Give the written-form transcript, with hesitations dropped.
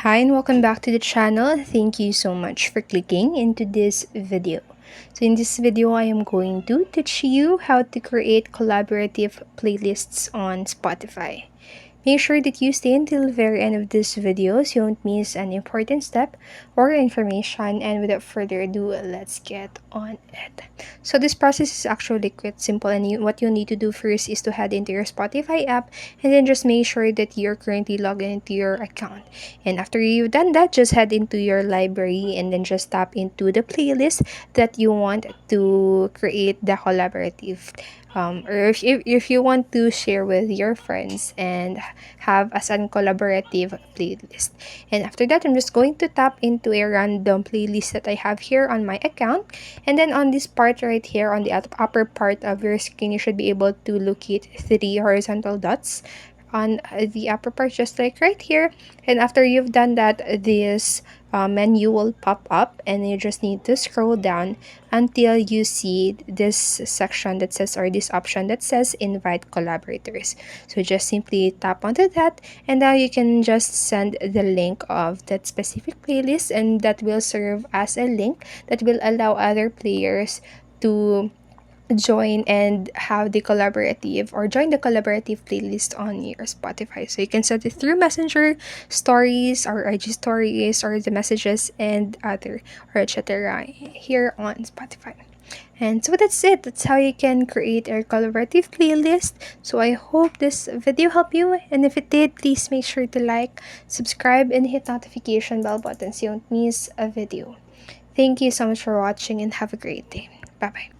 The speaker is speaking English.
Hi and welcome back to the channel. Thank you so much for clicking into this video. So in this video, I am going to teach you how to create collaborative playlists on Spotify. Make sure that you stay until the very end of this video so you won't miss an important step or information. And without further ado, let's get on it. So this process is actually quite simple, and what you need to do first is to head into your Spotify app and then just make sure that you're currently logged into your account. And after you've done that, just head into your library and then just tap into the playlist that you want to create the collaborative or if you want to share with your friends and have as a collaborative playlist. And after that, I'm just going to tap into a random playlist that I have here on my account. And then on this part right here on the upper part of your screen, you should be able to locate three horizontal dots on the upper part, just like right here. And after you've done that, this menu will pop up, and you just need to scroll down until you see this section that says, or this option that says invite collaborators. So just simply tap onto that, and now you can just send the link of that specific playlist, and that will serve as a link that will allow other players to join and have the collaborative or join the collaborative playlist on your Spotify. So you can set it through Messenger, stories, or IG stories, or the messages and other, or etc. here on Spotify. And so that's it. That's how you can create a collaborative playlist. So I hope this video helped you. And if it did, please make sure to like, subscribe, and hit notification bell button so you don't miss a video. Thank you so much for watching and have a great day. Bye bye.